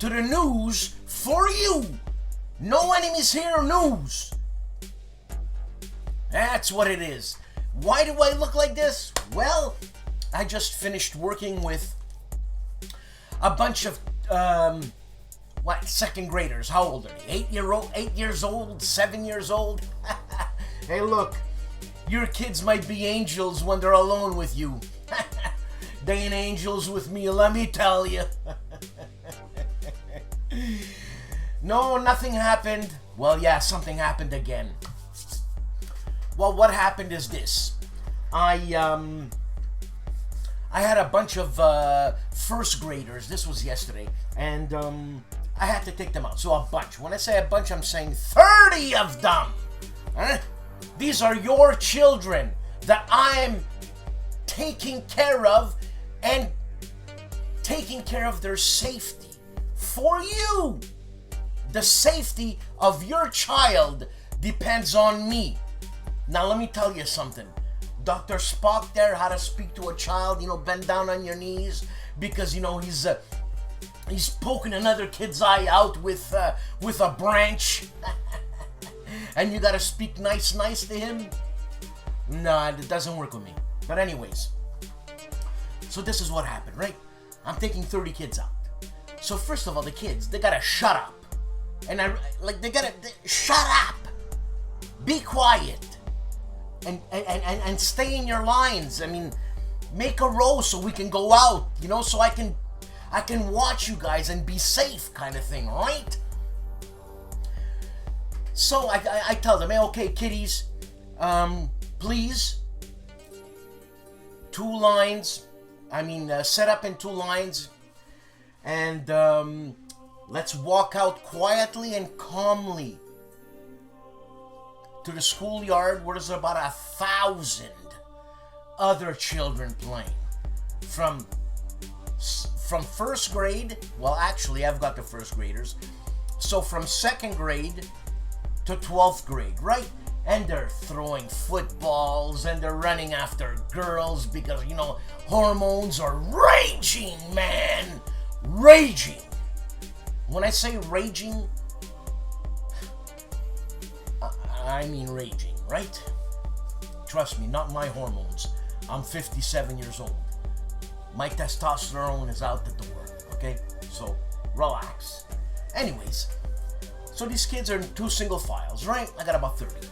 to the news for you. No enemies here news. That's what it is. Why do I look like this? Well, I just finished working with a bunch of, second graders. How old are they? 8 years old, 7 years old? Hey, look, your kids might be angels when they're alone with you. They ain't angels with me, let me tell you. No, nothing happened. Well, yeah, something happened again. Well, what happened is this. I had a bunch of first graders. This was yesterday, and I had to take them out. So a bunch. When I say a bunch, I'm saying 30 of them. Huh? These are your children that I'm taking care of and taking care of their safety for you. The safety of your child depends on me. Now let me tell you something. Dr. Spock there, how to speak to a child, bend down on your knees because, he's poking another kid's eye out with a branch. And you gotta speak nice to him? Nah, it doesn't work with me. But anyways, so this is what happened, right? I'm taking 30 kids out. So first of all, the kids, they gotta shut up. And they gotta shut up. Be quiet. And stay in your lines. I mean, make a row so we can go out, so I can watch you guys and be safe, kind of thing, right? So I tell them, hey, okay, kiddies, please, 2 lines. Set up in 2 lines, and let's walk out quietly and calmly to the schoolyard where there's about 1,000 other children playing. From first grade, well, actually, I've got the first graders. So from second grade to 12th grade, right? And they're throwing footballs and they're running after girls because, hormones are raging, man. Raging. When I say raging, I mean raging, right? Trust me, not my hormones. I'm 57 years old. My testosterone is out the door, okay? So, relax. Anyways, so these kids are in 2 single files, right? I got about 30.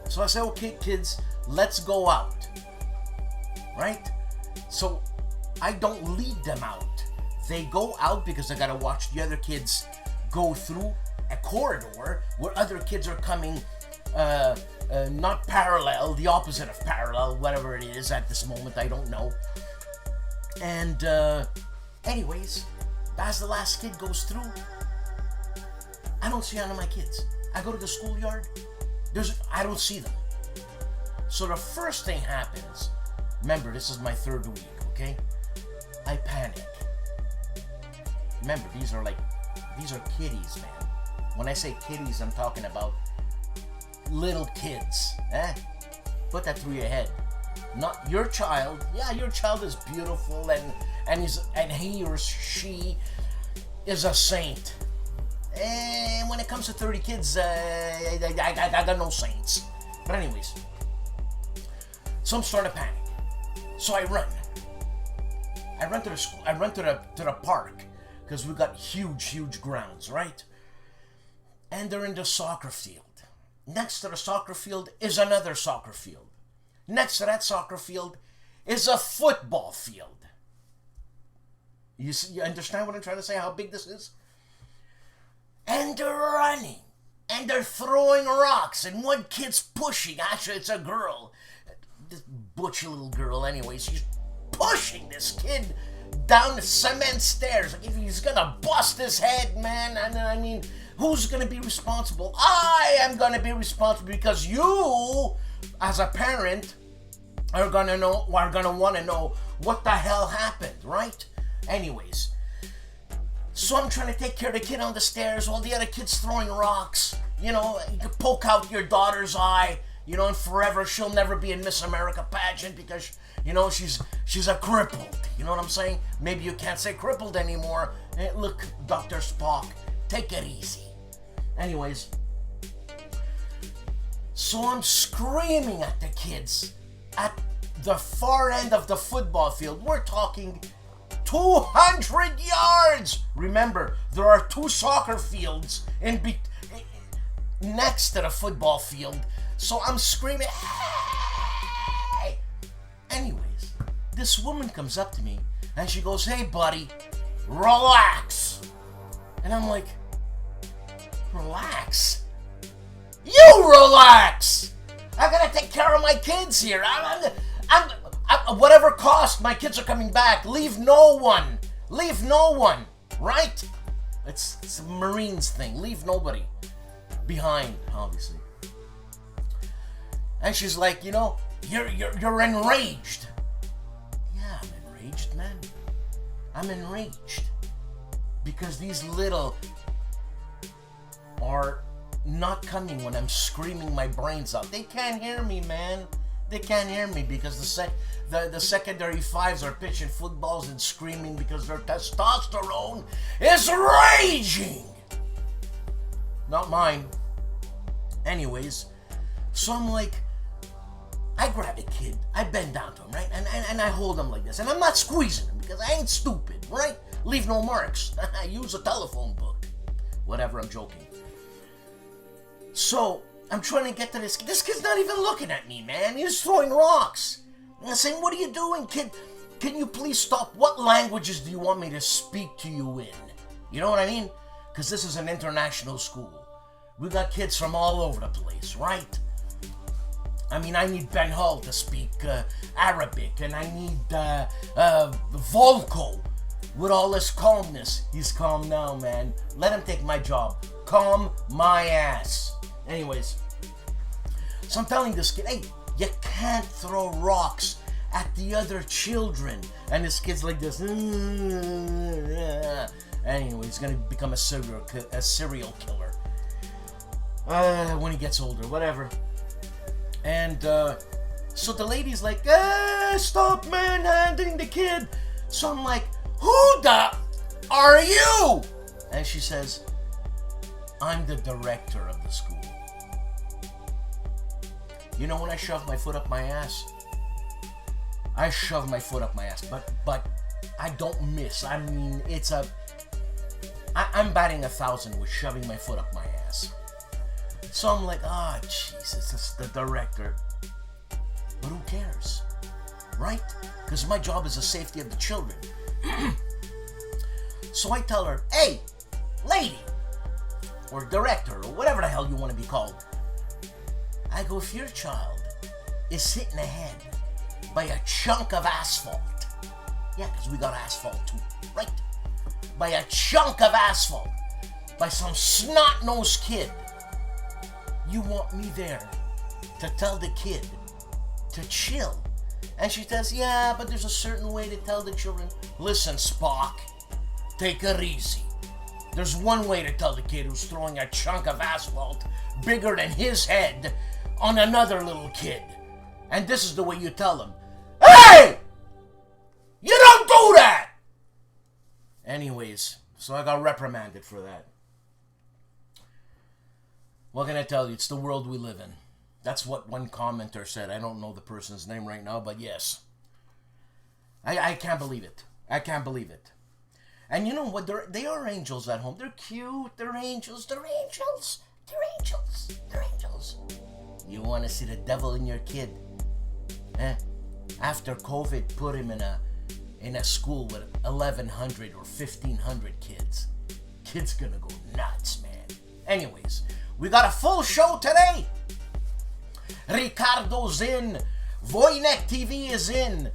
So I say, okay, kids, let's go out, right? So I don't lead them out. They go out because I gotta watch the other kids go through a corridor where other kids are coming, not parallel, the opposite of parallel, whatever it is at this moment, I don't know. And anyways, as the last kid goes through, I don't see none of my kids. I go to the schoolyard, I don't see them. So the first thing happens, remember, this is my 3rd week, okay? I panic. Remember, these are kiddies, man. When I say kiddies, I'm talking about little kids, Put that through your head. Not your child. Yeah, your child is beautiful and he or she is a saint. And when it comes to 30 kids, I got no saints. But anyways, so I'm starting to panic. So I run. I run to the school. I run to the park because we got huge grounds, right? And they're in the soccer field. Next to the soccer field is another soccer field. Next to that soccer field is a football field. You understand what I'm trying to say? How big this is? And they're running. And they're throwing rocks. And one kid's pushing. Actually, it's a girl. This butchy little girl anyway. She's pushing this kid down the cement stairs. Like if he's gonna bust his head, man. I mean, who's gonna be responsible? I am gonna be responsible because you, as a parent, are gonna want to know what the hell happened, right? Anyways, so I'm trying to take care of the kid on the stairs while the other kid's throwing rocks. You can poke out your daughter's eye, and forever she'll never be in Miss America pageant because, she's a crippled. You know what I'm saying? Maybe you can't say crippled anymore. Hey, look, Dr. Spock, take it easy. Anyways, so I'm screaming at the kids at the far end of the football field. We're talking 200 yards. Remember, there are 2 soccer fields next to the football field. So I'm screaming, hey! Anyways, this woman comes up to me and she goes, hey buddy, relax. And I'm like, relax? You relax! I gotta take care of my kids here. I'm whatever cost, my kids are coming back. Leave no one. Leave no one. Right? It's a Marines thing. Leave nobody behind, obviously. And she's like, you know, you're enraged. Yeah, I'm enraged, man. I'm enraged. Because these little are not coming when I'm screaming my brains out. They can't hear me, man. They can't hear me because the secondary fives are pitching footballs and screaming because their testosterone is raging. Not mine. Anyways, so I'm like, I grab a kid, I bend down to him, right? And I hold him like this. And I'm not squeezing him because I ain't stupid, right? Leave no marks. Use a telephone book. Whatever, I'm joking. So, I'm trying to get to this kid. This kid's not even looking at me, man. He's throwing rocks. And I'm saying, what are you doing, kid? Can you please stop? What languages do you want me to speak to you in? You know what I mean? Because this is an international school. We got kids from all over the place, right? I mean, I need Ben Hull to speak Arabic, and I need Volko with all this calmness. He's calm now, man. Let him take my job. Calm my ass. Anyways, so I'm telling this kid, hey, you can't throw rocks at the other children. And this kid's like this. Anyway, he's gonna become a serial killer when he gets older, whatever. And so the lady's like, stop manhandling the kid. So I'm like, who the are you? And she says, I'm the director of the school. You know when I shove my foot up my ass? I shove my foot up my ass, but I don't miss. I mean, I'm batting 1,000 with shoving my foot up my ass. So I'm like, Jesus, it's the director. But who cares? Right? Because my job is the safety of the children. So I tell her, hey, lady, or director, or whatever the hell you want to be called. I go, if your child is hit in the head by a chunk of asphalt, yeah, because we got asphalt too, right? By a chunk of asphalt, by some snot-nosed kid, you want me there to tell the kid to chill. And she says, yeah, but there's a certain way to tell the children. Listen, Spock, take it easy. There's one way to tell the kid who's throwing a chunk of asphalt bigger than his head on another little kid. And this is the way you tell him. Hey! You don't do that! Anyways, so I got reprimanded for that. What can I tell you? It's the world we live in. That's what one commenter said. I don't know the person's name right now, but yes. I can't believe it. I can't believe it. And you know what? They are angels at home. They're cute. They're angels. They're angels. They're angels. They're angels. You want to see the devil in your kid? After COVID, put him in a school with 1,100 or 1,500 kids. Kid's gonna go nuts, man. Anyways, we got a full show today. Ricardo's in. WoyenikTV is in.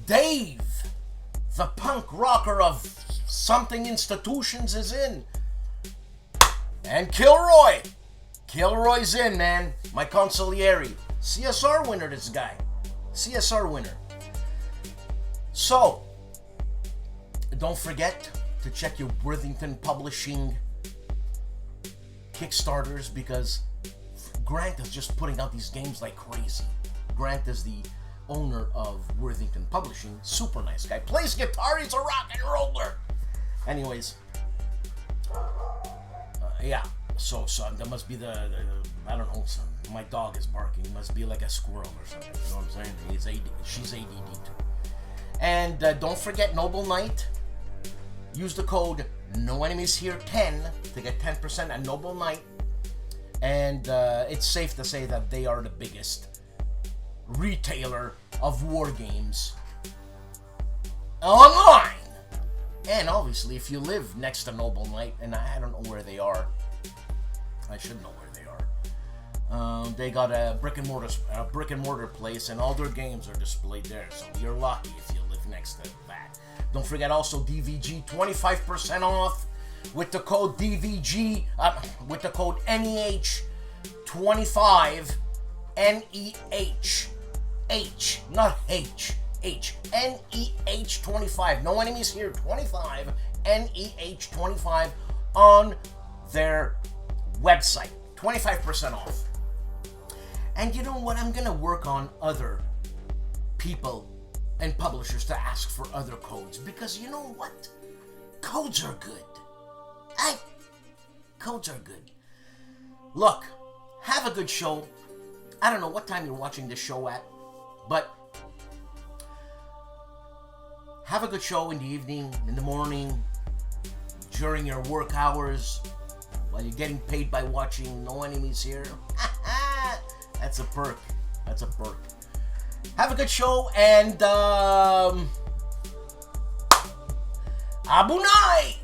Dave, the punk rocker of something institutions, is in. And Kilroy. Kilroy's in, man. My consigliere. CSR winner, this guy. CSR winner. So, don't forget to check your Worthington Publishing Kickstarters, because Grant is just putting out these games like crazy. Grant is the owner of Worthington Publishing. Super nice guy. Plays guitar. He's a rock and roller. Anyways, Yeah. So, son, that must be I don't know, son. My dog is barking. It must be like a squirrel or something. You know what I'm saying? She's ADD too. And don't forget Noble Knight. Use the code NOEnemiesHere10 to get 10% at Noble Knight. And it's safe to say that they are the biggest retailer of war games online. And obviously, if you live next to Noble Knight, and I don't know where they are, I should know where they are. They got a brick and mortar place, and all their games are displayed there. So you're lucky if you live next to that. Don't forget also DVG 25% off with the code DVG with the code NEH25 NEH not H NEH25. No Enemies Here 25 NEH25 on their website. 25% off. And you know what? I'm gonna work on other people and publishers to ask for other codes, because you know what? Codes are good. Codes are good. Look, have a good show. I don't know what time you're watching this show at, but have a good show in the evening, in the morning, during your work hours, while you're getting paid by watching No Enemies Here. That's a perk. That's a perk. Have a good show, and Abunai!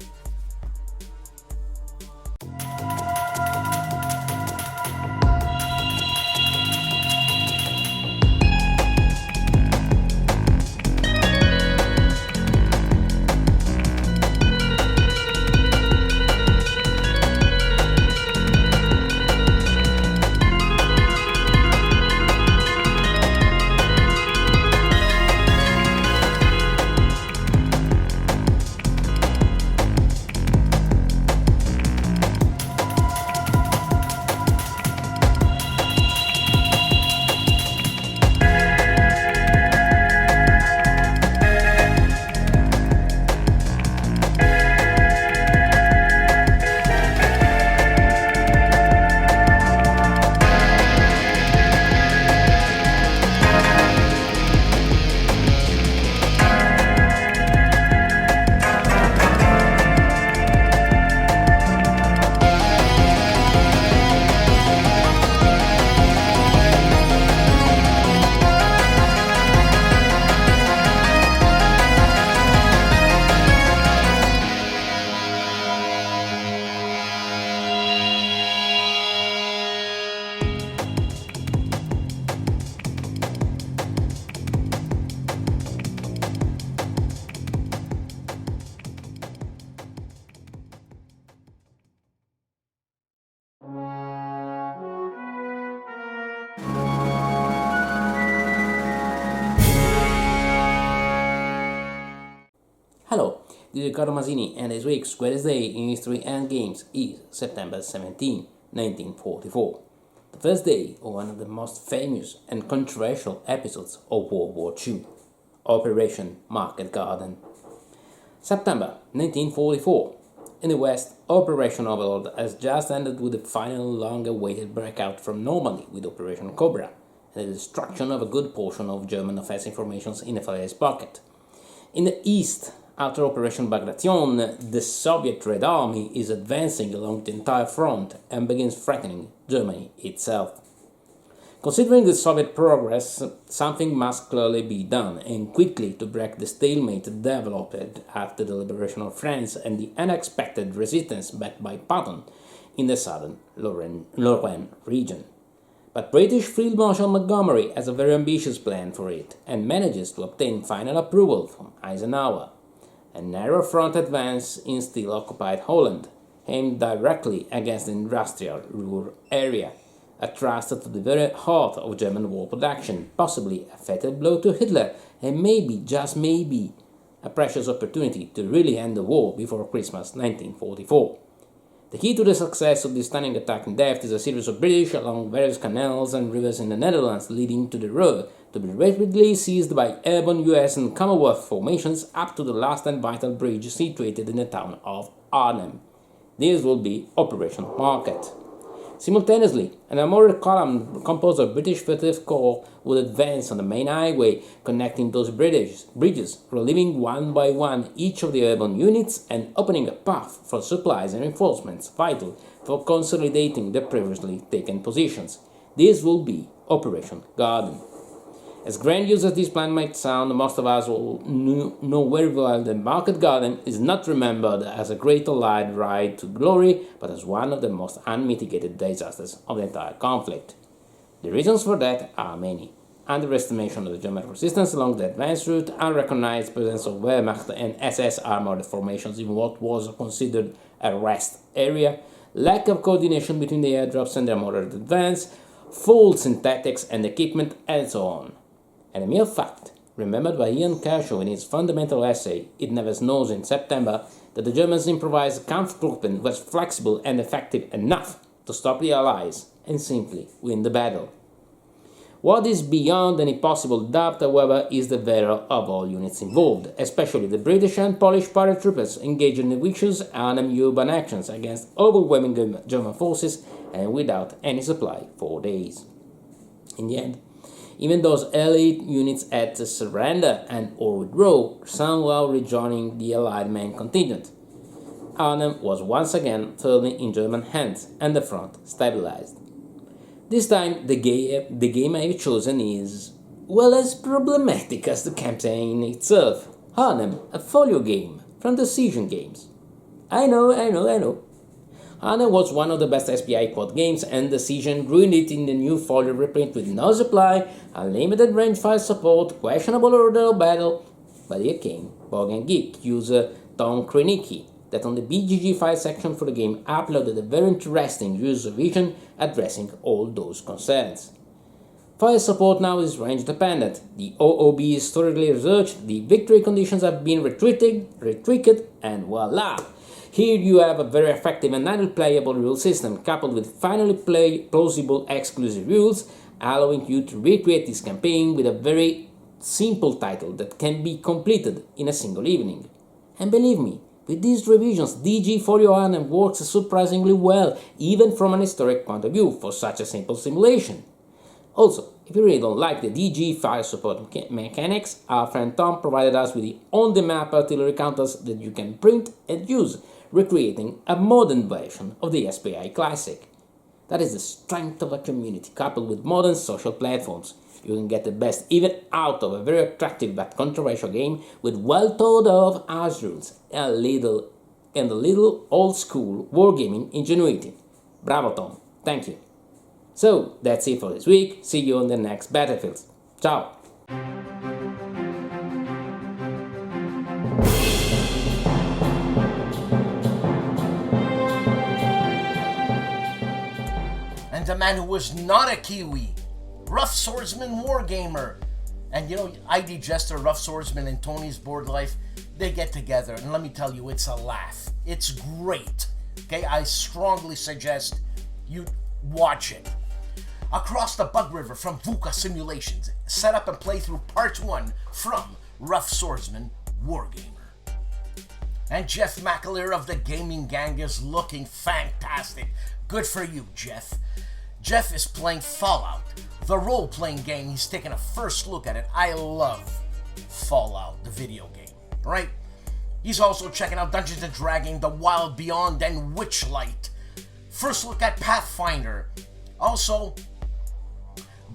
Hello, this is Carlo Masini, and this week's greatest day in history and games is September 17, 1944, the first day of one of the most famous and controversial episodes of World War II, Operation Market Garden. September 1944. In the West, Operation Overlord has just ended with the final long-awaited breakout from Normandy with Operation Cobra, and the destruction of a good portion of German offensive formations in the Falaise Pocket. In the East, after Operation Bagration, the Soviet Red Army is advancing along the entire front and begins threatening Germany itself. Considering the Soviet progress, something must clearly be done, and quickly, to break the stalemate developed after the liberation of France and the unexpected resistance backed by Patton in the southern Lorraine region. But British Field Marshal Montgomery has a very ambitious plan for it, and manages to obtain final approval from Eisenhower. A narrow front advance in still occupied Holland, aimed directly against the industrial Ruhr area, a thrust to the very heart of German war production, possibly a fatal blow to Hitler, and maybe, just maybe, a precious opportunity to really end the war before Christmas 1944. The key to the success of this stunning attack in depth is a series of British along various canals and rivers in the Netherlands leading to the Ruhr, to be rapidly seized by airborne US and Commonwealth formations up to the last and vital bridge situated in the town of Arnhem. This will be Operation Market. Simultaneously, an armored column composed of British 30th Corps would advance on the main highway connecting those bridges, relieving one by one each of the airborne units and opening a path for supplies and reinforcements vital for consolidating the previously taken positions. This will be Operation Garden. As grandiose as this plan might sound, most of us will know very well that Market Garden is not remembered as a great Allied ride to glory, but as one of the most unmitigated disasters of the entire conflict. The reasons for that are many. Underestimation of the German resistance along the advance route, unrecognized presence of Wehrmacht and SS armored formations in what was considered a rest area, lack of coordination between the airdrops and the armored advance, faults in tactics and equipment, and so on. And a mere fact, remembered by Ian Kershaw in his fundamental essay, It Never Snows in September, that the Germans' improvised Kampfgruppen was flexible and effective enough to stop the Allies and simply win the battle. What is beyond any possible doubt, however, is the valor of all units involved, especially the British and Polish paratroopers engaged in the vicious enemy urban actions against overwhelming German forces and without any supply for days. In the end, even those elite units had to surrender and or withdraw, somehow rejoining the Allied main contingent. Arnhem was once again firmly in German hands and the front stabilized. This time the game I have chosen is, well, as problematic as the campaign itself. Arnhem, a folio game from Decision Games. I know. Arnhem was one of the best SPI quad games, and Decision ruined it in the new folio reprint with no supply, unlimited range file support, questionable order of battle. But here came Bog and Geek user Tom Krenicki, that on the BGG file section for the game uploaded a very interesting user vision addressing all those concerns. File support now is range dependent, the OOB is thoroughly researched, the victory conditions have been retweaked, and voila! Here you have a very effective and highly playable rule system coupled with finally plausible exclusive rules, allowing you to recreate this campaign with a very simple title that can be completed in a single evening. And believe me, with these revisions, DG Folio Arnhem works surprisingly well, even from an historic point of view, for such a simple simulation. Also, if you really don't like the DG file support mechanics, our friend Tom provided us with the on-the-map artillery counters that you can print and use, recreating a modern version of the SPI Classic. That is the strength of a community coupled with modern social platforms. You can get the best even out of a very attractive but controversial game with well thought of house rules and a little old school wargaming ingenuity. Bravo Tom, thank you. So that's it for this week, see you on the next battlefield. Ciao! And the man who was not a Kiwi, Rough Swordsman Wargamer. And you know, ID Jester, Rough Swordsman, and Tony's Board Life, they get together, and let me tell you, it's a laugh. It's great. Okay, I strongly suggest you watch it. Across the Bug River from VUCA Simulations, set up and play through Part 1 from Rough Swordsman Wargamer. And Jeff McAleer of the Gaming Gang is looking fantastic. Good for you, Jeff. Jeff is playing Fallout, the role-playing game. He's taking a first look at it. I love Fallout, the video game, right? He's also checking out Dungeons & Dragons, The Wild Beyond, and Witchlight. First look at Pathfinder. Also,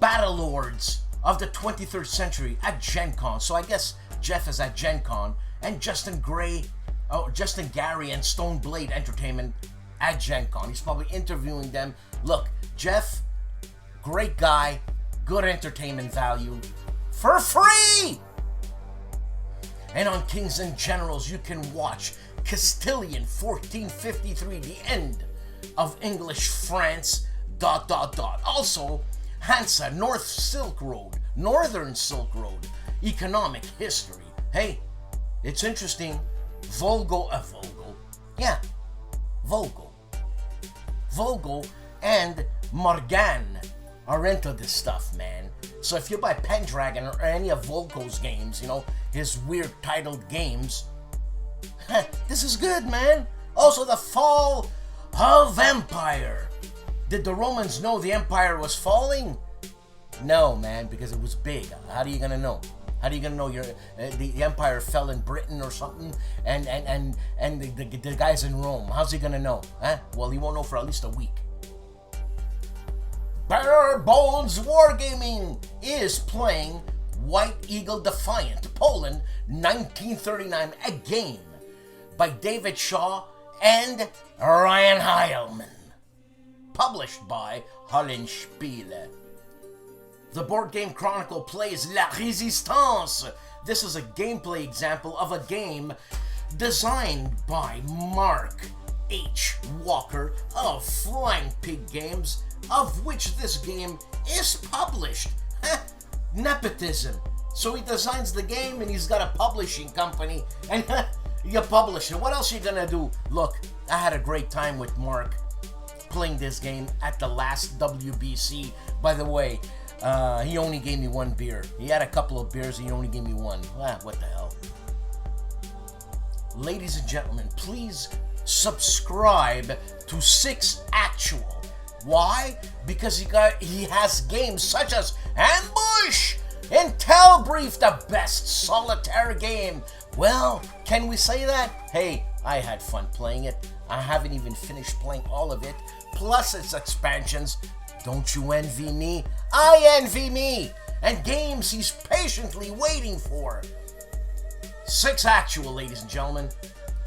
Battlelords of the 23rd Century at Gen Con. So I guess Jeff is at Gen Con. And Justin Gary and Stone Blade Entertainment at Gen Con. He's probably interviewing them. Look, Jeff, great guy, good entertainment value, for free! And on Kings and Generals, you can watch Castilian 1453, the end of English France, ... Also, Hansa, Northern Silk Road, economic history. Hey, it's interesting. Vogel and Morgan are into this stuff, man. So if you buy Pendragon or any of Volko's games, you know, his weird titled games, this is good, man. Also, the fall of empire. Did the Romans know the empire was falling? No, man, because it was big. How are you gonna know? How are you gonna know the empire fell in Britain or something? And the guys in Rome, how's he gonna know? Huh? Well, he won't know for at least a week. Bare Bones Wargaming is playing White Eagle Defiant, Poland, 1939, a game by David Shaw and Ryan Heilman. Published by HOLLANDSPIELE. The Board Game Chronicle plays La Résistance. This is a gameplay example of a game designed by Mark H. Walker of Flying Pig Games, of which this game is published. Nepotism. So he designs the game and he's got a publishing company and you publish it. What else are you gonna do? Look, I had a great time with Mark playing this game at the last WBC. By the way, he only gave me one beer. He had a couple of beers and he only gave me one. What the hell? Ladies and gentlemen, please subscribe to 6 Actual. Why? Because he has games such as Ambush, Intel Brief, the best solitaire game. Well, can we say that? Hey, I had fun playing it. I haven't even finished playing all of it, plus its expansions. Don't you envy me? I envy me! And games he's patiently waiting for. 6 Actual, ladies and gentlemen.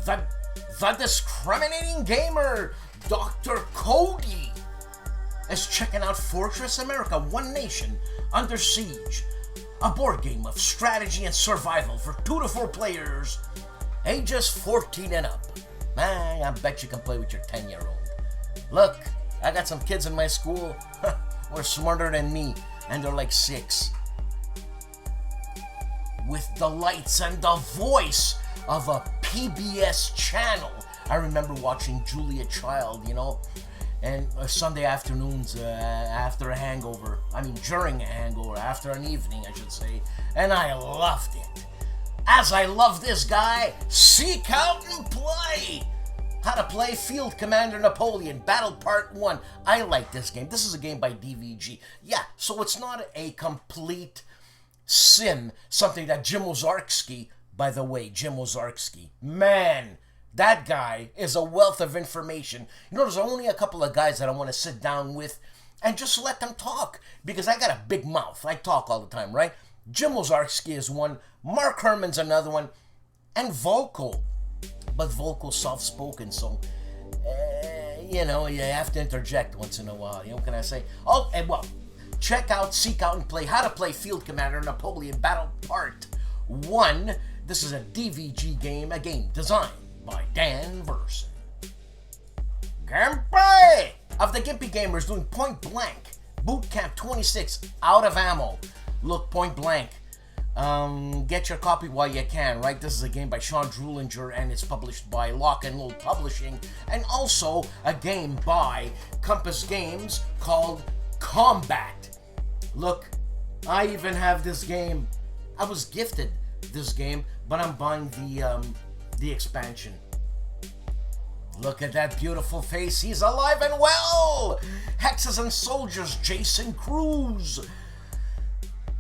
The discriminating gamer, Dr. Cody, is checking out Fortress America, One Nation Under Siege, a board game of strategy and survival for 2 to 4 players, ages 14 and up. Man, I bet you can play with your 10-year-old. Look, I got some kids in my school who are smarter than me, and they're like 6. With the lights and the voice of a PBS channel. I remember watching Julia Child, you know, and Sunday afternoons after a hangover. I mean, during a hangover, after an evening, I should say. And I loved it. As I love this guy, seek out and play. How to play Field Commander Napoleon, Battle Part 1. I like this game. This is a game by DVG. Yeah, so it's not a complete sim, something that Jim Ozarski, by the way, Jim Ozarski, man, that guy is a wealth of information. You know, there's only a couple of guys that I want to sit down with and just let them talk, because I got a big mouth. I talk all the time, right? Jim Ozarski is one, Mark Herman's another one, and Volko. But Volko's soft-spoken, so, you know, you have to interject once in a while. You know, what can I say? Oh, and well, check out, seek out, and play How to Play Field Commander Napoleon Battle Part 1. This is a DVG game, a game designed by Dan Verson. GIMPY of the GIMPY gamers doing Point Blank, Boot Camp 26, out of ammo. Look, Point Blank. Get your copy while you can, right? This is a game by Sean Drulinger and it's published by Lock and Load Publishing, and also a game by Compass Games called Combat. Look, I even have this game. I was gifted this game, but I'm buying the expansion. Look at that beautiful face. He's alive and well. Hexes and Soldiers, Jason Cruz.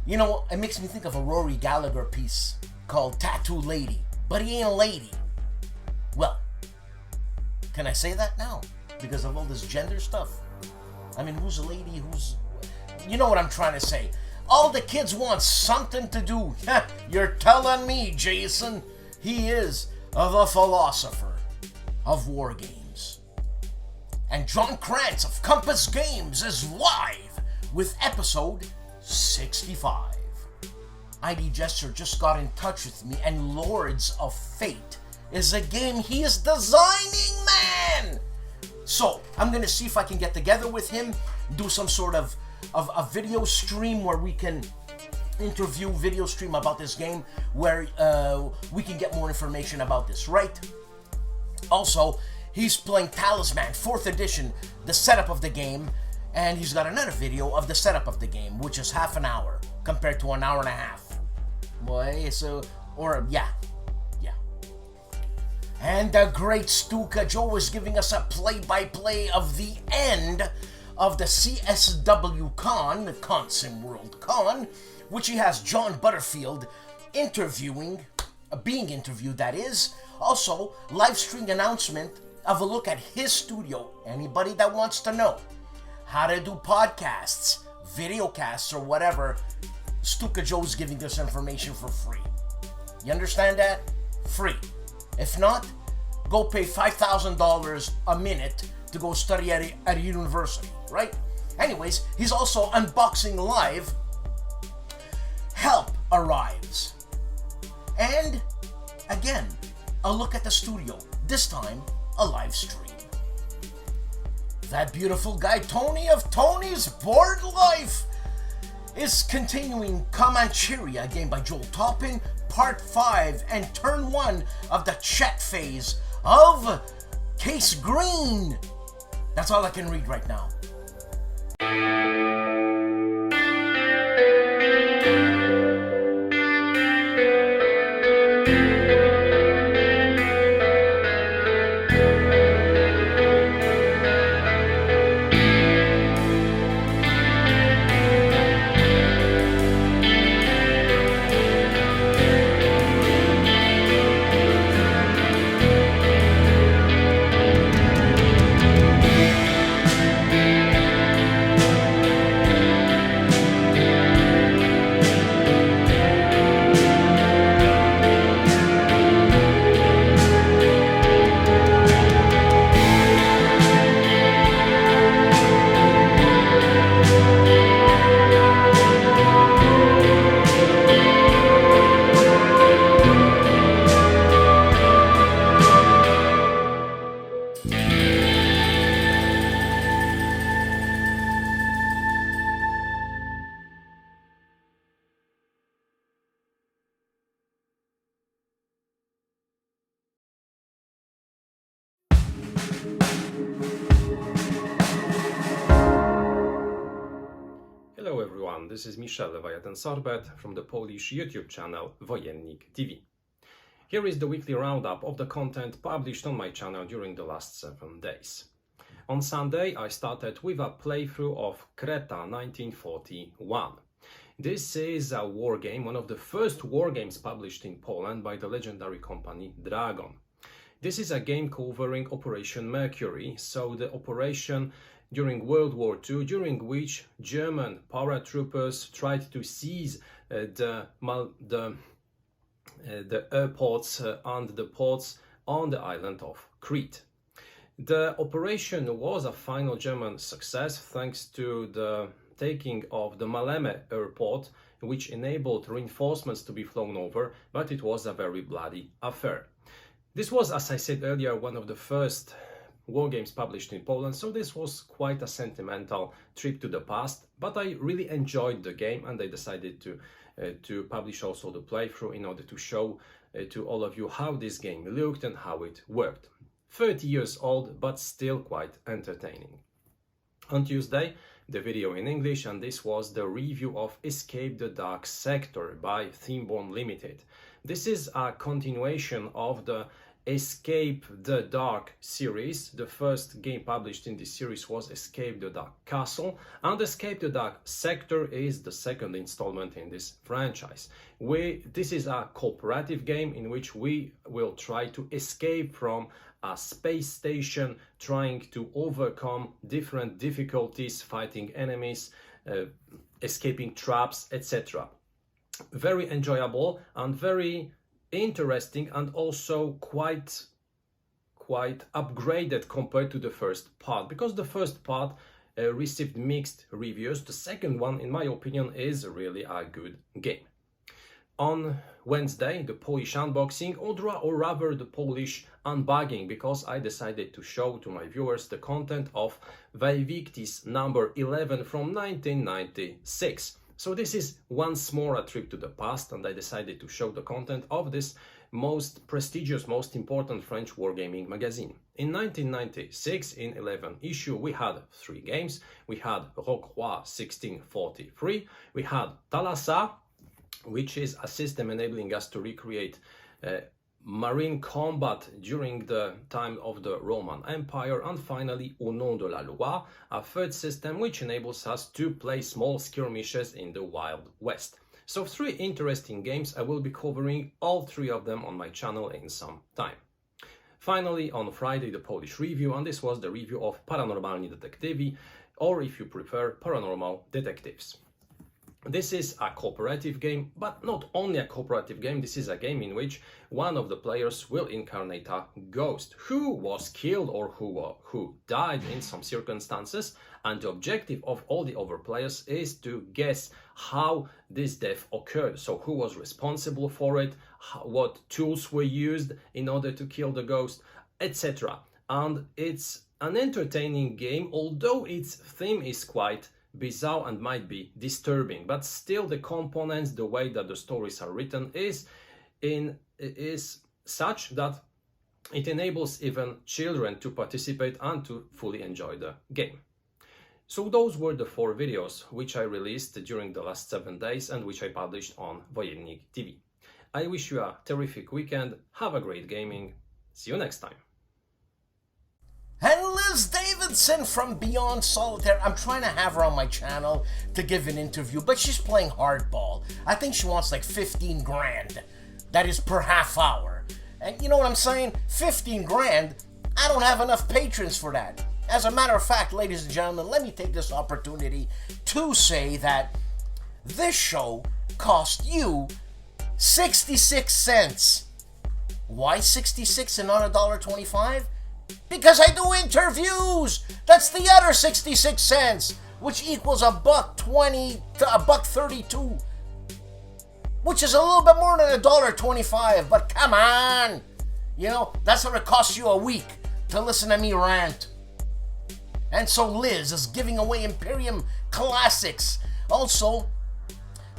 You know, it makes me think of a Rory Gallagher piece called Tattoo Lady, but he ain't a lady. Well, can I say that now? Because of all this gender stuff. I mean, who's a lady, who's... You know what I'm trying to say. All the kids want something to do. You're telling me, Jason. He is the philosopher of war games. And John Krantz of Compass Games is live with episode 65. ID Jester just got in touch with me, and Lords of Fate is a game he is designing, man! So, I'm gonna see if I can get together with him, do some sort of a video stream where we can video stream about this game, where we can get more information about this, right? Also, he's playing Talisman, 4th edition, the setup of the game, and he's got another video of the setup of the game, which is half an hour compared to an hour and a half. Boy, so, or, yeah. And the great STUKAJOE is giving us a play-by-play of the end of the CSW Con, the Consim World Con, which he has John Butterfield being interviewed, that is. Also, live stream announcement of a look at his studio. Anybody that wants to know how to do podcasts, videocasts, or whatever, STUKAJOE is giving this information for free. You understand that? Free. If not, go pay $5,000 a minute to go study at a university, right? Anyways, he's also unboxing live. Help arrives. And, again, a look at the studio. This time, a live stream. That beautiful guy, Tony of Tony's Board Life, is continuing Comancheria, a game by Joel Toppin, Part 5 and Turn 1 of the check phase of Case Green. That's all I can read right now. Hello everyone, this is Michel Leviathan Sorbet from the Polish YouTube channel WOJENNIK.TV. Here is the weekly roundup of the content published on my channel during the last 7 days. On Sunday I started with a playthrough of Kreta 1941. This is a war game, one of the first war games published in Poland by the legendary company Dragon. This is a game covering Operation Mercury, so the operation during World War II, during which German paratroopers tried to seize the airports and the ports on the island of Crete. The operation was a final German success thanks to the taking of the Maleme airport, which enabled reinforcements to be flown over, but it was a very bloody affair. This was, as I said earlier, one of the first war games published in Poland, so this was quite a sentimental trip to the past, but I really enjoyed the game and I decided to publish also the playthrough in order to show to all of you how this game looked and how it worked. 30 years old, but still quite entertaining. On Tuesday, the video in English, and this was the review of Escape the Dark Sector by Themeborn Limited. This is a continuation of the Escape the Dark series. The first game published in this series was Escape the Dark Castle, and Escape the Dark Sector is the second installment in this franchise. This is a cooperative game in which we will try to escape from a space station, trying to overcome different difficulties, fighting enemies, escaping traps, etc. Very enjoyable and very interesting, and also quite upgraded compared to the first part, because the first part received mixed reviews. The second one, in my opinion, is really a good game. On Wednesday, the Polish unboxing, or rather the Polish unbagging, because I decided to show to my viewers the content of VoyenikTV's number 11 from 1996. So this is once more a trip to the past, and I decided to show the content of this most prestigious, most important French wargaming magazine. In 1996, in 11 issue, we had 3 games. We had Rocroi 1643, we had Thalassa, which is a system enabling us to recreate marine combat during the time of the Roman Empire, and finally Au Nom de la Loi, a third system which enables us to play small skirmishes in the Wild West. So 3 interesting games. I will be covering all 3 of them on my channel in some time. Finally, on Friday, the Polish review, and this was the review of Paranormalni Detektywi, or if you prefer, Paranormal Detectives. This is a cooperative game, but not only a cooperative game. This is a game in which one of the players will incarnate a ghost who was killed or who died in some circumstances, and the objective of all the other players is to guess how this death occurred. So who was responsible for it, what tools were used in order to kill the ghost, etc. And it's an entertaining game, although its theme is quite bizarre and might be disturbing, but still the components, the way that the stories are written is such that it enables even children to participate and to fully enjoy the game. So those were the 4 videos which I released during the last 7 days and which I published on WOJENIK TV. I wish you a terrific weekend, have a great gaming, see you next time. And Liz Davidson from Beyond Solitaire. I'm trying to have her on my channel to give an interview, but she's playing hardball. I think she wants like 15 grand. That is per half hour. And you know what I'm saying? 15 grand? I don't have enough patrons for that. As a matter of fact, ladies and gentlemen, let me take this opportunity to say that this show cost you 66 cents. Why 66 and not $1.25? Because I do interviews. That's the other 66 cents, which equals $1.20 to $1.32, which is a little bit more than $1.25. But come on, you know that's what it costs you a week to listen to me rant. And so Liz is giving away Imperium Classics. Also,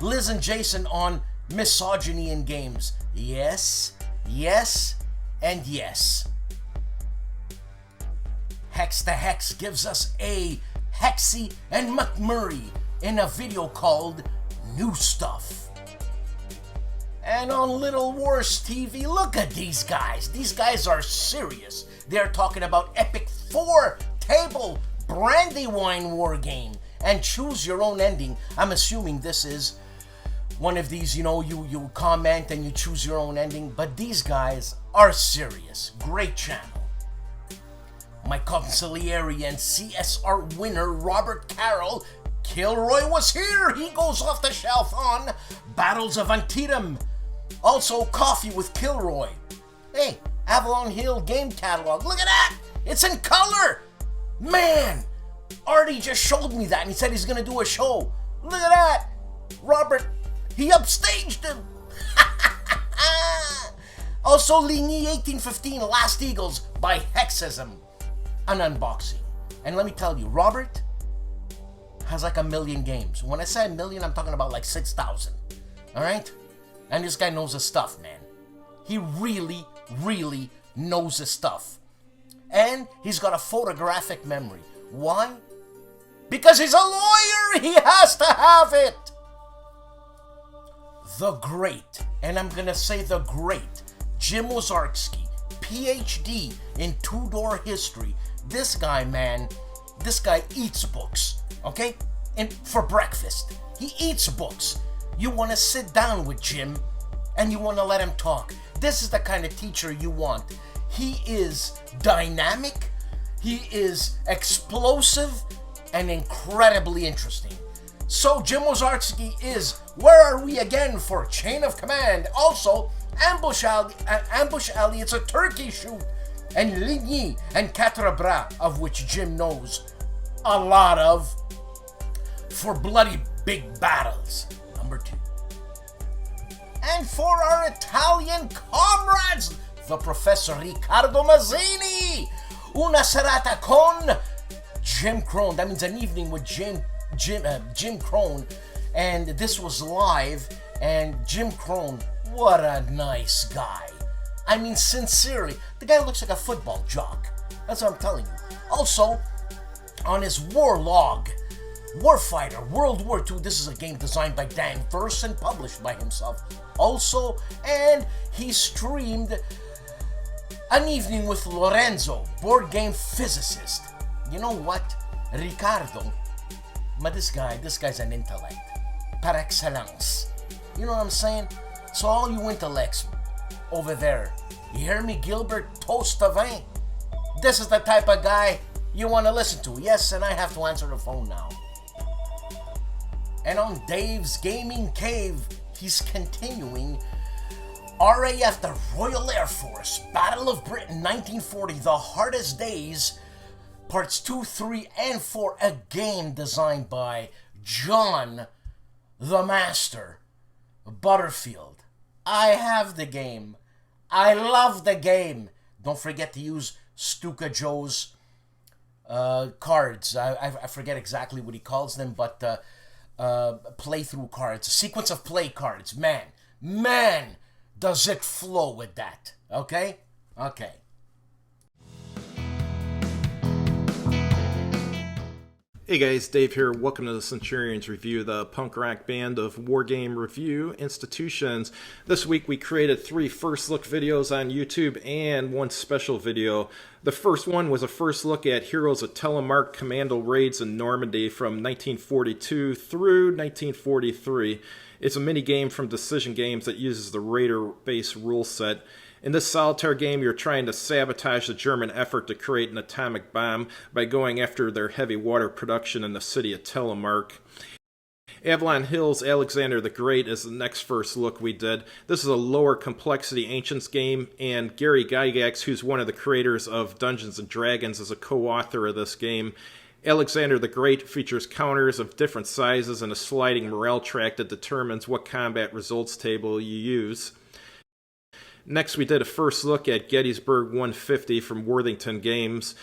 Liz and Jason on misogyny in games. Yes, yes, and yes. Hex the Hex gives us a Hexy and McMurray in a video called New Stuff. And on Little Wars TV, look at these guys. These guys are serious. They're talking about epic 4-table Brandywine war game and choose your own ending. I'm assuming this is one of these, you know, you comment and you choose your own ending, but these guys are serious. Great channel. My consigliere and CSR winner, Robert Carroll, KilRoyWasHere, he goes off the shelf on Battles of Antietam. Also, Coffee with Kilroy. Hey, Avalon Hill game catalog. Look at that! It's in color! Man! Artie just showed me that and he said he's gonna do a show. Look at that! Robert, he upstaged him! Also, Ligny 1815 Last Eagles by HEXES, an unboxing. And let me tell you, Robert has like 1 million games. When I say 1 million, I'm talking about like 6,000. Alright? And this guy knows his stuff, man. He really, really knows his stuff. And he's got a photographic memory. Why? Because he's a lawyer! He has to have it! The great, and I'm gonna say the great, Jim Wozarski, PhD in two-door history. This guy, man, this guy eats books, okay? And for breakfast, he eats books. You want to sit down with Jim and you want to let him talk. This is the kind of teacher you want. He is dynamic, he is explosive, and incredibly interesting. So Jim Wozarski is Where Are We Again for Chain of Command. Also, Ambush Alley, it's a turkey shoot. And Ligny and Quatre Bras, of which Jim knows a lot of, for bloody big battles. Number 2. And for our Italian comrades, the Professor Riccardo Mazzini. Una serata con Jim Crone. That means an evening with Jim Crone. And this was live. And Jim Crone, what a nice guy. I mean, sincerely, the guy looks like a football jock. That's what I'm telling you. Also, on his war log, Warfighter World War II. This is a game designed by Dan Verse and published by himself also. And he streamed An Evening with Lorenzo, board game physicist. You know what? Ricardo, but this guy's an intellect par excellence. You know what I'm saying? So all you intellects over there, you hear me, Gilbert? Toast of vin. This is the type of guy you want to listen to. Yes, and I have to answer the phone now. And on Dave's Gaming Cave, he's continuing RAF, the Royal Air Force, Battle of Britain 1940, The Hardest Days, Parts 2, 3, and 4, a game designed by John the Master Butterfield. I have the game. I love the game. Don't forget to use STUKAJOE's cards. I forget exactly what he calls them, but playthrough cards, a sequence of play cards. Man, does it flow with that. Okay? Okay. Hey guys, Dave here. Welcome to the Centurions review, the punk rock band of wargame review institutions. This week we created 3 first look videos on YouTube and 1 special video. The first one was a first look at Heroes of Telemark Commando raids in Normandy from 1942 through 1943. It's a mini game from Decision Games that uses the Raider-based rule set. In this solitaire game, you're trying to sabotage the German effort to create an atomic bomb by going after their heavy water production in the city of Telemark. Avalon Hill's Alexander the Great is the next first look we did. This is a lower complexity Ancients game, and Gary Gygax, who's one of the creators of Dungeons & Dragons, is a co-author of this game. Alexander the Great features counters of different sizes and a sliding morale track that determines what combat results table you use. Next, we did a first look at Gettysburg 150 from Worthington Games.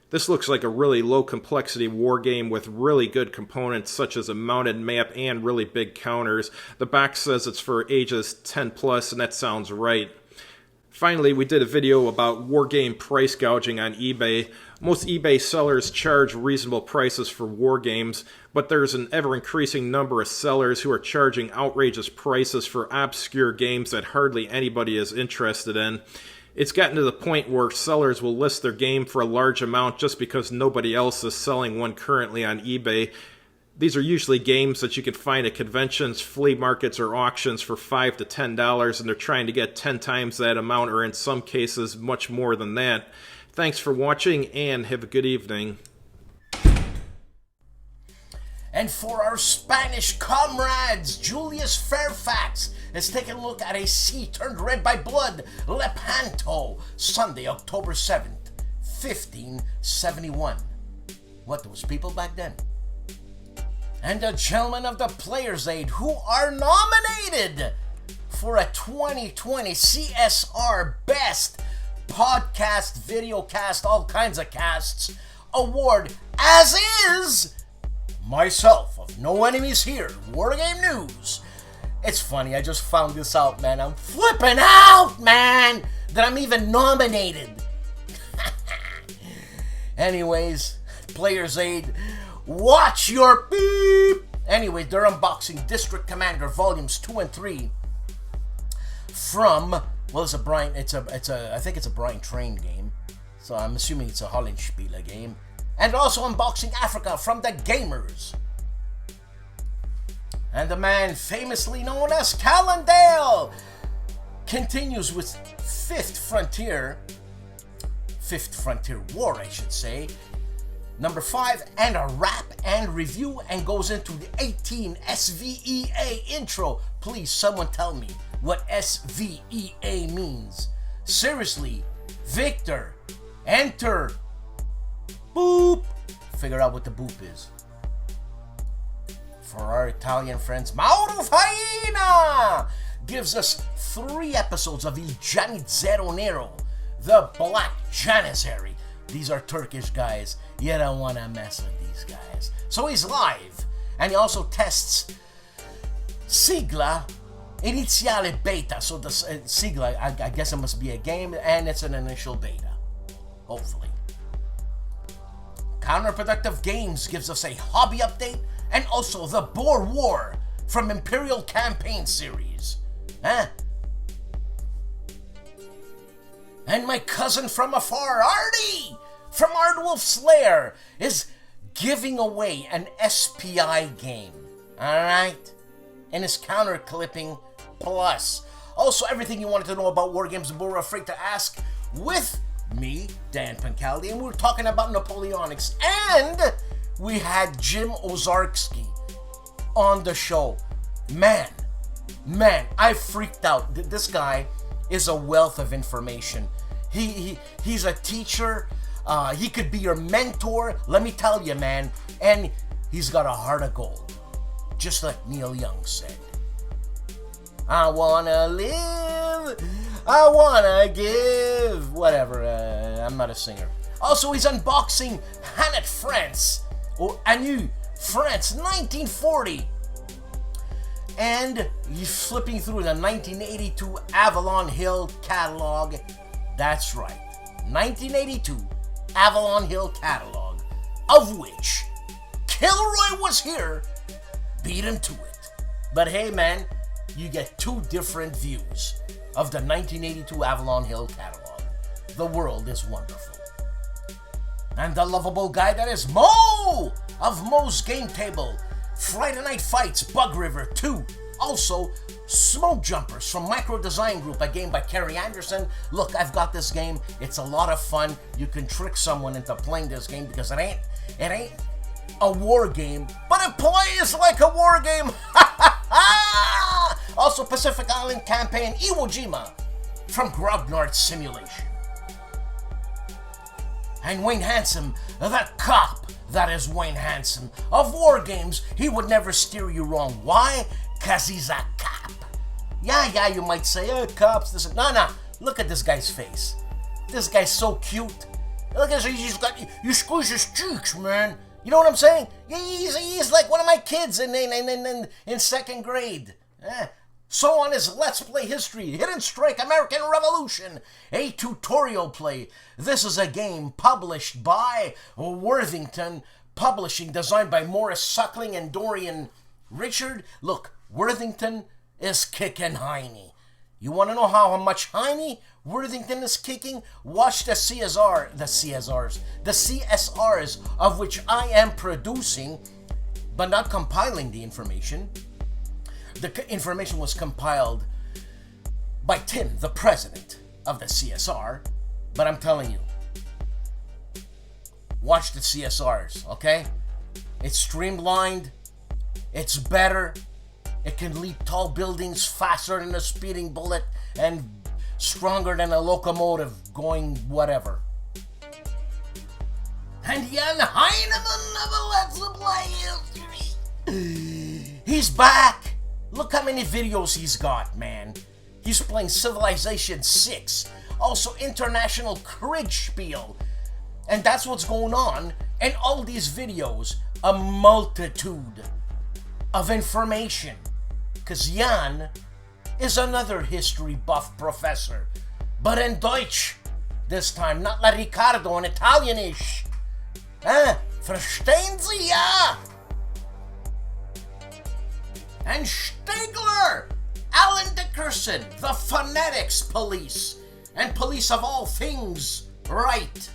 This looks like a really low complexity war game with really good components such as a mounted map and really big counters. The box says it's for ages 10 plus, and that sounds right. Finally, we did a video about wargame price gouging on eBay. Most eBay sellers charge reasonable prices for wargames, but there's an ever-increasing number of sellers who are charging outrageous prices for obscure games that hardly anybody is interested in. It's gotten to the point where sellers will list their game for a large amount just because nobody else is selling one currently on eBay. These are usually games that you can find at conventions, flea markets, or auctions for $5 to $10, and they're trying to get 10 times that amount, or in some cases, much more than that. Thanks for watching, and have a good evening. And for our Spanish comrades, Julius Fairfax is taking a look at a sea turned red by blood, Lepanto, Sunday, October 7th, 1571. What, those people back then? And the gentlemen of the Players Aid who are nominated for a 2020 CSR Best Podcast, Videocast, all kinds of casts award, as is myself of No Enemies Here, Wargame News. It's funny, I just found this out, man. I'm flipping out, man, that I'm even nominated. Anyways, Players Aid, watch your beep. Anyway, they're unboxing District Commander Volumes 2 and 3 from, well, it's a Brian, I think it's a Brian Train game. So I'm assuming it's a HOLLANDSPIELE game. And also unboxing Africa from the Gamers. And the man famously known as Calandale continues with Fifth Frontier War, I should say. Number 5, and a wrap and review, and goes into the 18 SVEA intro. Please, someone tell me what SVEA means. Seriously, Victor, enter, boop. Figure out what the boop is. For our Italian friends, Mauro Faina gives us 3 episodes of Il Janizero Nero, the Black Janizary. These are Turkish guys. You don't want to mess with these guys. So he's live, and he also tests Sigla Iniziale Beta. So the Sigla, I guess it must be a game, and it's an initial beta, hopefully. Counterproductive Games gives us a hobby update and also the Boer War from Imperial Campaign series. Huh? And my cousin from afar, Artie, from ARDWULF'S LAIR, is giving away an SPI game. Alright? And his counter clipping plus. Also, everything you wanted to know about Wargames and We're Afraid to Ask with me, Dan Pancaldi, and we were talking about Napoleonics, and we had Jim Ozarski on the show. Man, I freaked out. This guy is a wealth of information. He's a teacher. He could be your mentor. Let me tell you, man. And he's got a heart of gold, just like Neil Young said. I wanna live, I wanna give. Whatever, I'm not a singer. Also, he's unboxing Hanet France, or Anu France 1940. And he's flipping through the 1982 Avalon Hill catalog. That's right, 1982 Avalon Hill catalog, of which KilRoyWasHere beat him to it. But hey, man, you get two different views of the 1982 Avalon Hill catalog. The world is wonderful. And the lovable guy that is Mo of Mo's Game Table, Friday Night Fights, Bug River 2. Also, Smoke Jumpers from Micro Design Group, a game by Kerry Anderson. Look, I've got this game. It's a lot of fun. You can trick someone into playing this game because it ain't a war game, but it plays like a war game. Also, Pacific Island Campaign Iwo Jima from Grognard Simulation. And Wayne Handsome, the cop that is Wayne Handsome of War Games. He would never steer you wrong. Why? Cause he's a cop. Yeah, you might say, cops, this. No, look at this guy's face. This guy's so cute. Look at his, he's got, you squeeze his cheeks, man. You know what I'm saying? He's like one of my kids in second grade. So on his Let's Play history, Hidden Strike American Revolution, a tutorial play. This is a game published by Worthington Publishing, designed by Morris Suckling and Dorian Richard. Look, Worthington is kicking hiney. You want to know how much hiney Worthington is kicking? Watch the CSRs, of which I am producing, but not compiling the information. The information was compiled by Tim, the president of the CSR, but I'm telling you, watch the CSRs, okay? It's streamlined, it's better, it can leap tall buildings faster than a speeding bullet, and stronger than a locomotive going whatever. And Jan Heineman of a Let's Play history. He's back. Look how many videos he's got, man. He's playing Civilization 6, also International Kriegspiel, and that's what's going on. And all these videos, a multitude of information, because Jan is another history buff professor, but in Deutsch this time, not like Ricardo in Italianish. Verstehen Sie, ja? And Stigler, Alan Dickerson, the phonetics police, and police of all things right.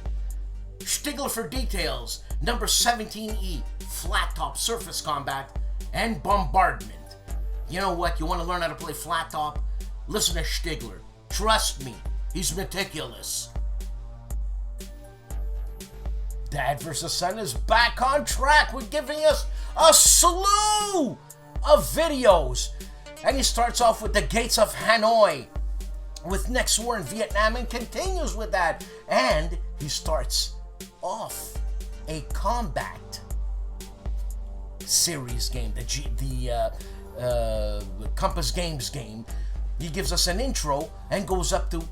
Stigler for details, number 17E, flat top surface combat, and bombardment. You know what, you want to learn how to play flat top? Listen to Stigler. Trust me, he's meticulous. Dad vs. Son is back on track with giving us a slew of videos. And he starts off with the Gates of Hanoi, with next war in Vietnam, and continues with that. And he starts off a combat series game, the Compass Games game. He gives us an intro and goes up to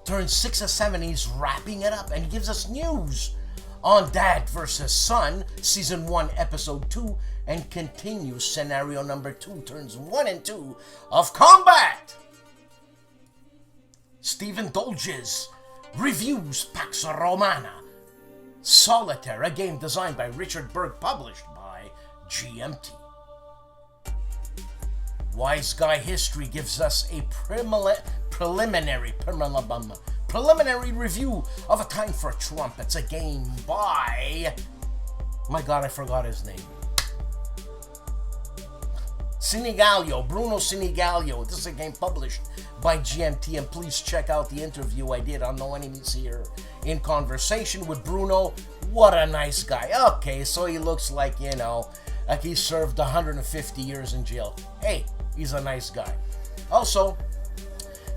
turn 6 or 7. He's wrapping it up, and he gives us news on Dad vs. Son, Season 1, Episode 2, and continues scenario number 2, turns 1 and 2 of combat. Stephen Dolges reviews Pax Romana, Solitaire, a game designed by Richard Berg, published by GMT. Wise Guy History gives us a preliminary review of A Time for Trumpets, a game by... My God, I forgot his name. Bruno Sinigalio. This is a game published by GMT, and please check out the interview I did on No Enemies Here in conversation with Bruno. What a nice guy. Okay, so he looks like, you know, like he served 150 years in jail. Hey, he's a nice guy. Also,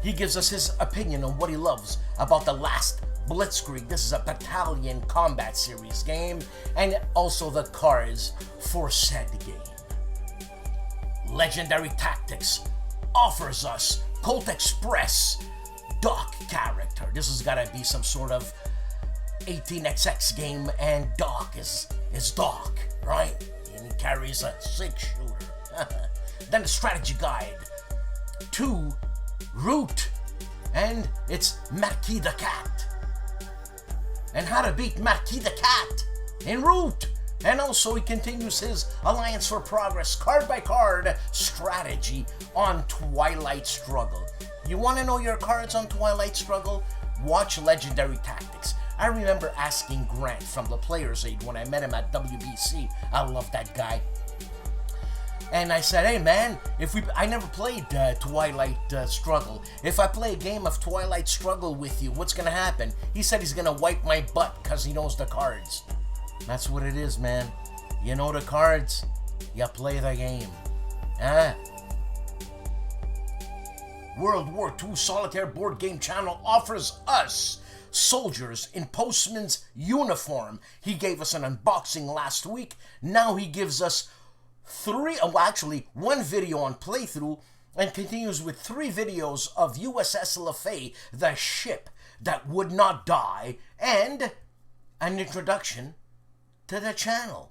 he gives us his opinion on what he loves about the last Blitzkrieg. This is a Battalion Combat Series game, and also the cards for said game. Legendary Tactics offers us Colt Express Doc character. This has got to be some sort of 18xx game, and Doc is Doc, right? And he carries a 6-shooter. Then the strategy guide to Root, and it's Marquis the Cat. And how to beat Marquis the Cat in Root. And also he continues his Alliance for Progress card-by-card strategy on Twilight Struggle. You want to know your cards on Twilight Struggle? Watch Legendary Tactics. I remember asking Grant from the Players Aid when I met him at WBC. I love that guy. And I said, hey man, I never played Twilight Struggle. If I play a game of Twilight Struggle with you, what's gonna happen? He said he's gonna wipe my butt because he knows the cards. That's what it is, man. You know the cards, you play the game. World War II Solitaire Board Game Channel offers us soldiers in postman's uniform. He gave us an unboxing last week. Now he gives us one video on playthrough, and continues with 3 videos of USS LaFay, the ship that would not die, and an introduction to the channel.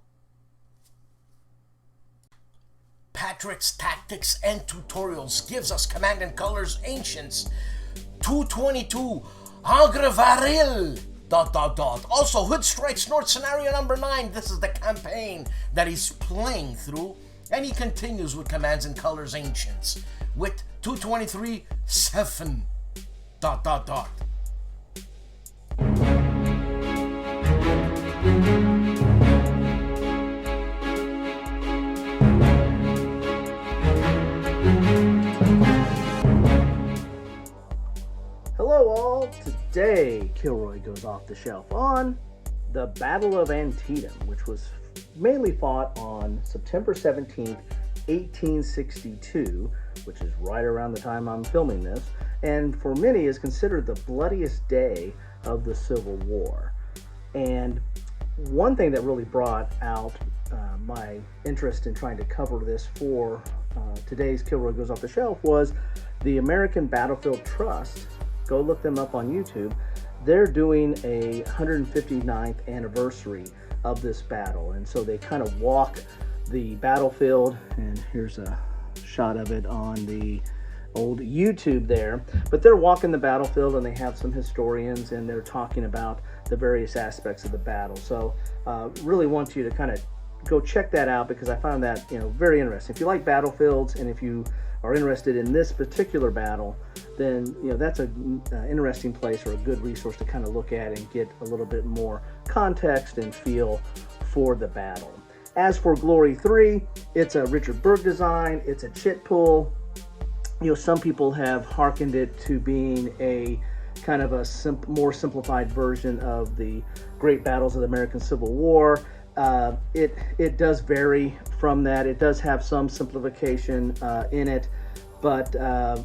Patrick's Tactics and Tutorials gives us Command and Colors Ancients 222 Agrevaril ... Also, Hood Strikes North Scenario number 9. This is the campaign that he's playing through. And he continues with Commands and Colors Ancients with 223 7 ... Hello all, today Kilroy goes off the shelf on the Battle of Antietam, which was mainly fought on September 17th, 1862, which is right around the time I'm filming this, and for many is considered the bloodiest day of the Civil War. And one thing that really brought out my interest in trying to cover this for today's Kilroy Goes Off the Shelf was the American Battlefield Trust. Go look them up on YouTube. They're doing a 159th anniversary of this battle, and so they kind of walk the battlefield, and here's a shot of it on the old YouTube there. But they're walking the battlefield, and they have some historians, and they're talking about the various aspects of the battle. So really want you to kind of go check that out, because I found that, you know, very interesting. If you like battlefields, and if you are interested in this particular battle, then, you know, that's an interesting place or a good resource to kind of look at and get a little bit more context and feel for the battle. As for Glory 3, it's a Richard Berg design. It's a chit pull. You know, some people have hearkened it to being a kind of a more simplified version of the great battles of the American Civil War. It does vary from that. It does have some simplification in it, but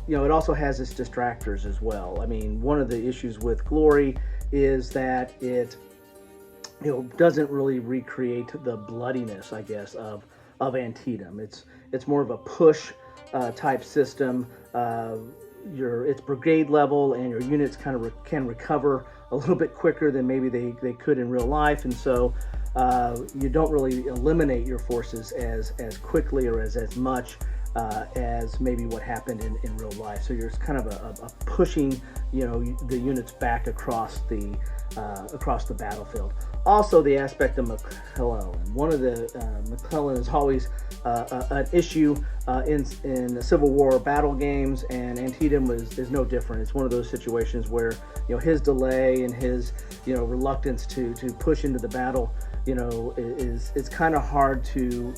you know, it also has its distractors as well. I mean, one of the issues with Glory is that it, you know, doesn't really recreate the bloodiness, I guess, of Antietam. It's more of a push type system. It's brigade level, and your units kind of can recover a little bit quicker than maybe they could in real life, and so you don't really eliminate your forces as quickly or as much as maybe what happened in real life. So you're kind of a pushing, the units back across the battlefield. Also, the aspect of McClellan. One of the McClellan is always an issue in the Civil War battle games, and Antietam is no different. It's one of those situations where his delay and his reluctance to push into the battle it's kind of hard to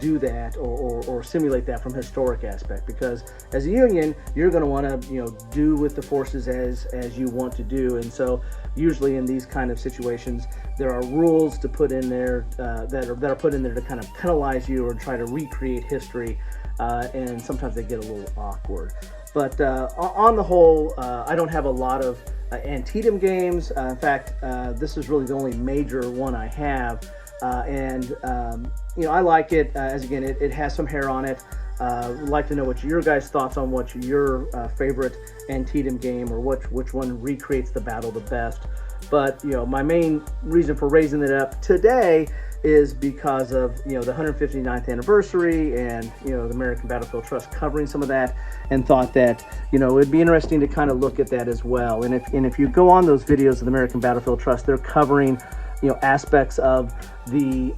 do that or simulate that from a historic aspect, because as a Union you're going to want to do with the forces as you want to do. And so usually in these kind of situations there are rules to put in there that are put in there to kind of penalize you or try to recreate history, and sometimes they get a little awkward. But on the whole, I don't have a lot of Antietam games. In fact, this is really the only major one I have, and I like it. As again, it has some hair on it. Would like to know what your guys' thoughts on what your favorite Antietam game, or which one recreates the battle the best. But my main reason for raising it up today is because of the 159th anniversary and the American Battlefield Trust covering some of that, and thought that it'd be interesting to kind of look at that as well. And if you go on those videos of the American Battlefield Trust, they're covering aspects of the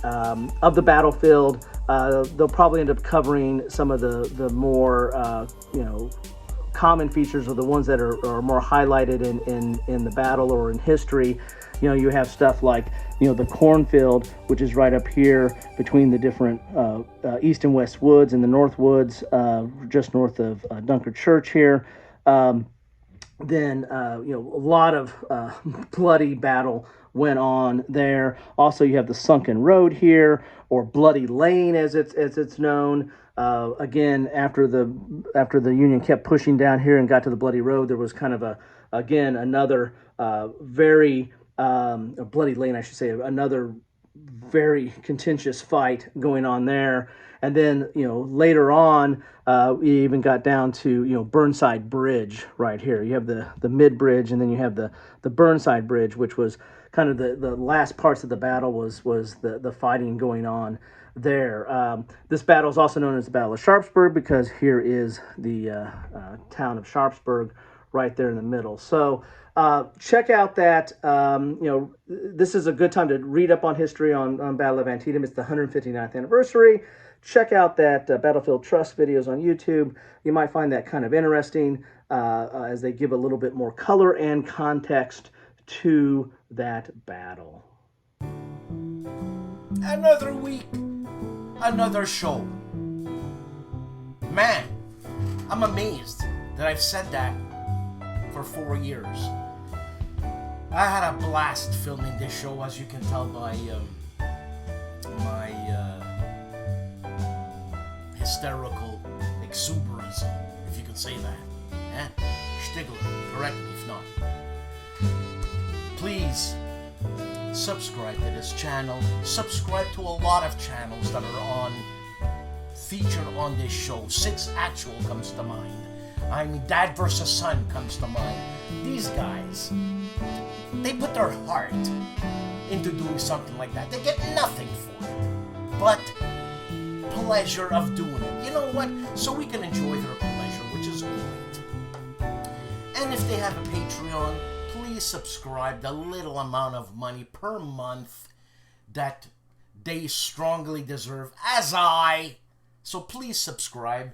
battlefield. They'll probably end up covering some of the more common features, or the ones that are more highlighted in the battle or in history. You have stuff like the cornfield, which is right up here between the different east and west woods, and the north woods just north of Dunkard Church here. Then a lot of bloody battle went on there. Also, you have the Sunken Road here, or Bloody Lane as it's known. Again, after the Union kept pushing down here and got to the Bloody Road, there was kind of another very Bloody Lane, I should say, another very contentious fight going on there. And then later on, we even got down to Burnside Bridge right here. You have the mid bridge, and then you have the Burnside Bridge, which was kind of the last parts of the battle was the fighting going on there. This battle is also known as the Battle of Sharpsburg, because here is the town of Sharpsburg right there in the middle. So check out that. This is a good time to read up on history on Battle of Antietam. It's the 159th anniversary. Check out that Battlefield Trust videos on YouTube. You might find that kind of interesting, as they give a little bit more color and context to that battle. Another week, another show. Man, I'm amazed that I've said that for 4 years. I had a blast filming this show, as you can tell by my hysterical exuberance, if you could say that. Stigler, correct me if not. Please subscribe to this channel. Subscribe to a lot of channels that are featured on this show. 6 Actual comes to mind. I mean, Dad vs. Son comes to mind. These guys, they put their heart into doing something like that. They get nothing for it but pleasure of doing it. You know what? So we can enjoy their pleasure, which is great. And if they have a Patreon, please subscribe. The little amount of money per month that they strongly deserve, as I. So please subscribe.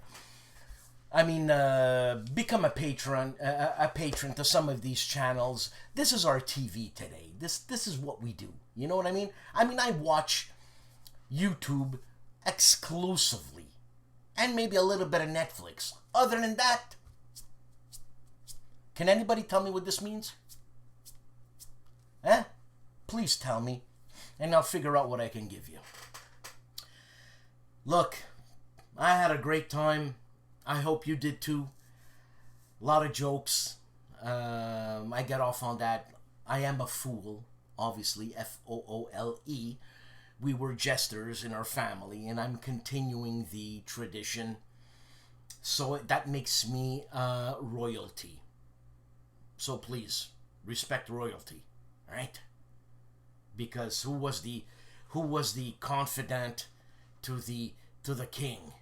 I mean, become a patron to some of these channels. This is our TV today. This is what we do. You know what I mean? I watch YouTube exclusively, and maybe a little bit of Netflix. Other than that, can anybody tell me what this means? Please tell me, and I'll figure out what I can give you. Look, I had a great time. I hope you did too. A lot of jokes. I get off on that. I am a fool, obviously, F-O-O-L-E. We were jesters in our family, and I'm continuing the tradition. So that makes me royalty. So please, respect royalty, all right? Because who was the confidant to the king?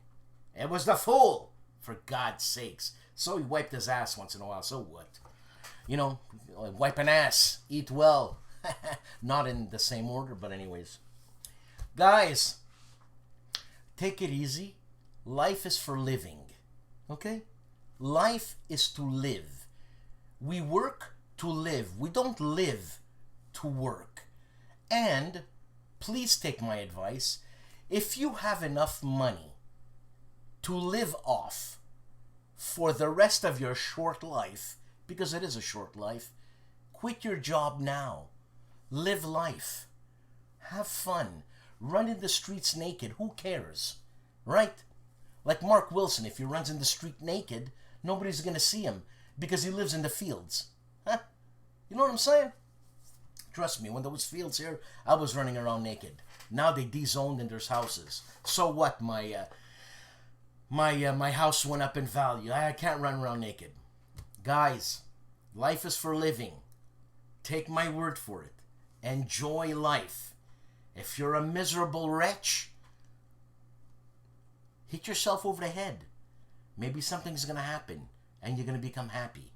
It was the fool, for God's sakes. So he wiped his ass once in a while, so what? You know, wipe an ass, eat well. Not in the same order, but anyways. Guys, take it easy. Life is for living, okay? Life is to live. We work to live. We don't live to work. And please take my advice. If you have enough money to live off for the rest of your short life, because it is a short life, quit your job now. Live life. Have fun. Run in the streets naked. Who cares? Right? Like Mark Wilson, if he runs in the street naked, nobody's going to see him because he lives in the fields. Huh? You know what I'm saying? Trust me, when there was fields here, I was running around naked. Now they de-zoned and there's houses. So what? My house went up in value. I can't run around naked. Guys, life is for living. Take my word for it. Enjoy life. If you're a miserable wretch, hit yourself over the head. Maybe something's going to happen and you're going to become happy.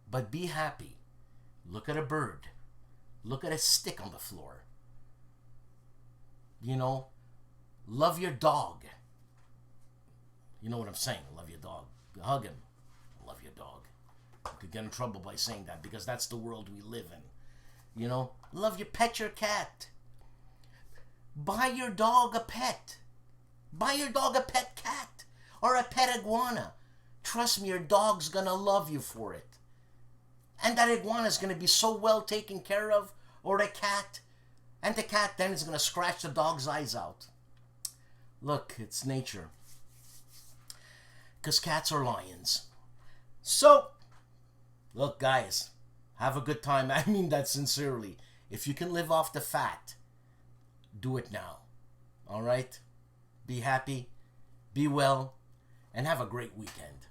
But be happy. Look at a bird. Look at a stick on the floor. You know, love your dog. You know what I'm saying? Love your dog. Hug him. Love your dog. You could get in trouble by saying that because that's the world we live in. You know, love your pet, your cat. Buy your dog a pet. Buy your dog a pet cat or a pet iguana. Trust me, your dog's gonna love you for it. And that iguana is gonna be so well taken care of, or the cat. And the cat then is gonna scratch the dog's eyes out. Look, it's nature. Because cats are lions. So, look guys, have a good time. I mean that sincerely. If you can live off the fat, do it now. Alright? Be happy, be well, and have a great weekend.